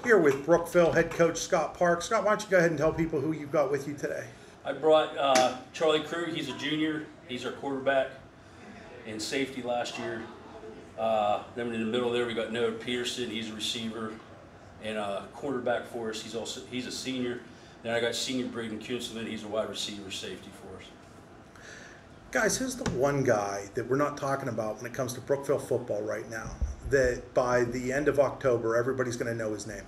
Here with Brookville head coach Scott Park. Scott, why don't you go ahead and tell people who you've got with you today? I brought Charlie Krug. He's a junior. He's our quarterback and safety last year. Then in the middle there we got Noah Peterson. He's a receiver and a quarterback for us. He's a senior. Then I got senior Braden Kunzelman. He's a wide receiver safety for us. Guys, who's the one guy that we're not talking about when it comes to Brookville football right now that by the end of October everybody's going to know his name?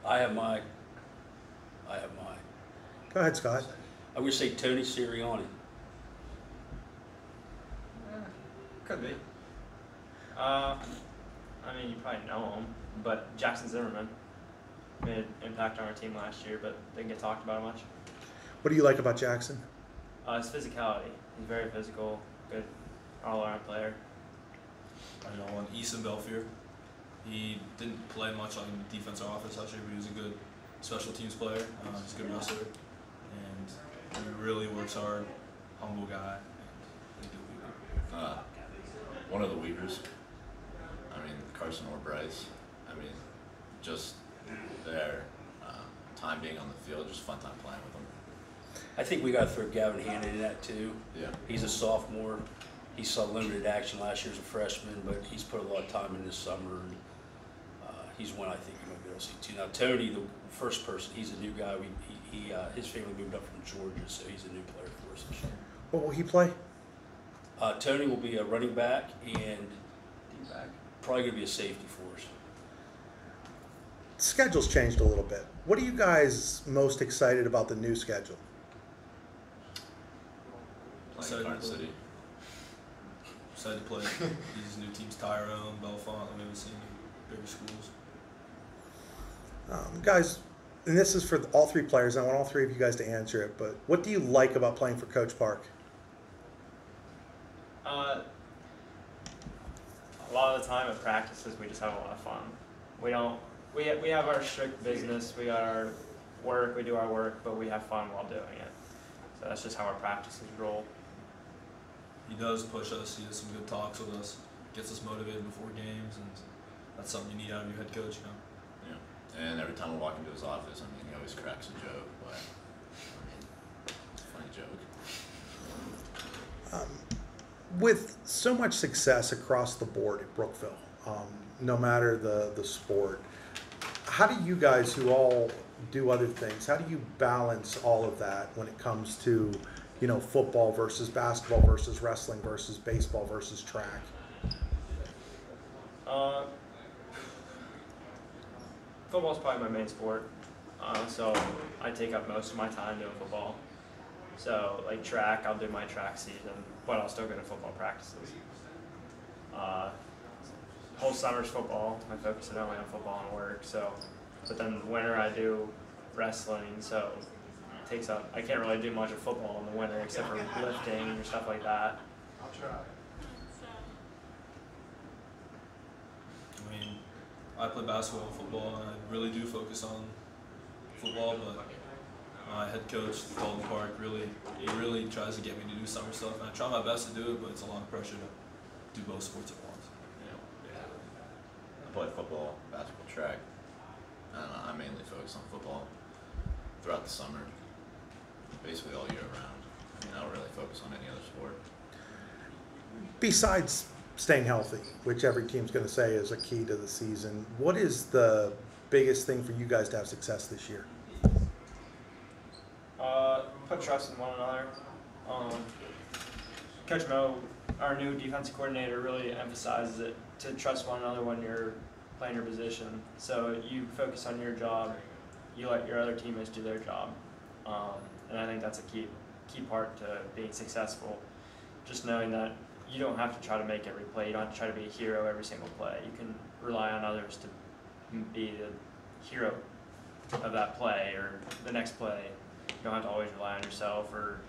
I have my. Go ahead, Scott. I would say Tony Sirianni. Could be. I mean, you probably know him, but Jackson Zimmerman made an impact on our team last year, but didn't get talked about much. What do you like about Jackson? His physicality. He's very physical, good all-around player. I know on Easton Belfier. He didn't play much on defense or offense last year, but he was a good special teams player. He's a good wrestler, and he really works hard, humble guy. One of the Weavers. I mean, Carson or Bryce. I mean, just their time being on the field, just fun time playing with them. I think we got to throw Gavin Hannon in that too. Yeah. He's a sophomore. He saw limited action last year as a freshman, but he's put a lot of time in this summer. And, he's one I think you're going to be able to see too. Now Tony, the first person, he's a new guy. His family moved up from Georgia, so he's a new player for us this year. What will he play? Tony will be a running back and probably going to be a safety for us. The schedule's changed a little bit. What are you guys most excited about the new schedule? Playing Garden City. Excited to play these new teams, Tyrone, Bellefonte. We haven't seen bigger schools. Guys, and this is for all three players. I want all three of you guys to answer it, but what do you like about playing for Coach Park? A lot of the time at practices, we just have a lot of fun. We have our strict business. We got our work. We do our work, but we have fun while doing it. So that's just how our practices roll. He does push us. He has some good talks with us. Gets us motivated before games, and that's something you need out of your head coach, you know. Yeah. And every time we walk into his office, I mean, he always cracks a joke, but I mean, it's a funny joke. With so much success across the board at Brookville, no matter the sport, how do you guys who all do other things, how do you balance all of that when it comes to, you know, football versus basketball versus wrestling versus baseball versus track? Football's probably my main sport, so I take up most of my time doing football. So, like track, I'll do my track season, but I'll still go to football practices. Whole summer's football. I focus only on football and work. So, but then winter I do wrestling. So, it takes up. I can't really do much of football in the winter except for lifting or stuff like that. I'll try. I mean, I play basketball and football, and I really do focus on football, but my head coach, Colton Park, really tries to get me to do summer stuff, and I try my best to do it, but it's a lot of pressure to do both sports at once. Yeah. I play football, basketball, track. I mainly focus on football throughout the summer, basically all year round. I mean, I don't really focus on any other sport. Besides staying healthy, which every team's going to say is a key to the season, what is the biggest thing for you guys to have success this year? Put trust in one another. Coach Mo, our new defensive coordinator, really emphasizes it to trust one another when you're playing your position. So you focus on your job, you let your other teammates do their job, and I think that's a key part to being successful. Just knowing that you don't have to try to make every play. You don't have to try to be a hero every single play. You can rely on others to be the hero of that play or the next play. You don't have to always rely on yourself or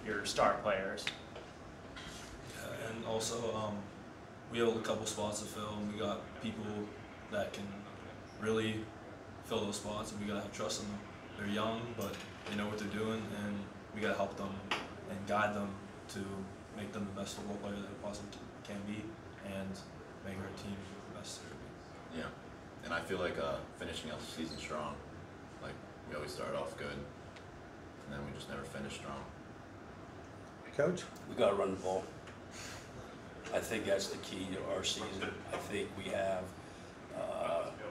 your star players. And also, we have a couple spots to fill, and we got people that can really fill those spots, and we gotta have trust in them. They're young, but they know what they're doing, and we gotta help them and guide them to make them the best football player they possibly can be, and make our team the best it could be. Yeah, and I feel like finishing out the season strong. Like we always start off good, and then we just never finish strong. Coach? We got to run the ball. I think that's the key to our season. I think we have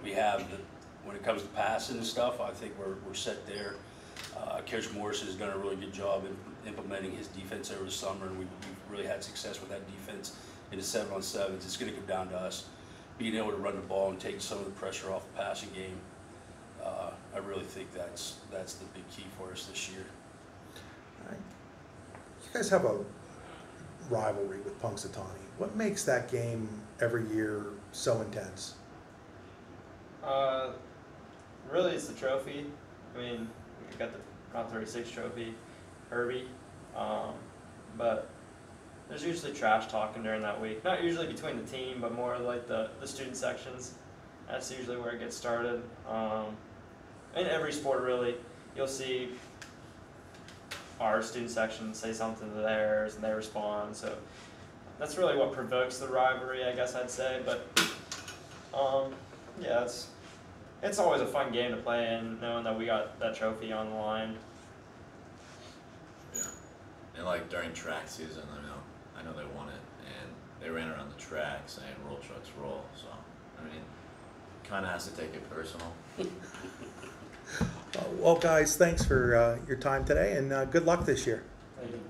the, when it comes to passing and stuff, I think we're set there. Coach Morris has done a really good job in implementing his defense over the summer, and we've really had success with that defense in the 7-on-7s. It's going to come down to us being able to run the ball and take some of the pressure off the passing game. I really think that's the big key for us this year. All right. You guys have a rivalry with Punxsutawney. What makes that game every year so intense? Really, it's the trophy. I mean, we got the Round 36 trophy, Herbie, but there's usually trash talking during that week. Not usually between the team, but more like the student sections. That's usually where it gets started. In every sport, really, you'll see our student section say something to theirs, and they respond. So that's really what provokes the rivalry, I guess I'd say. But yeah, it's always a fun game to play in, knowing that we got that trophy on the line. Yeah, and like during track season, I know they won it, and they ran around the track saying "Roll trucks roll." So I mean, kind of has to take it personal. Well, guys, thanks for your time today, and good luck this year. Thank you.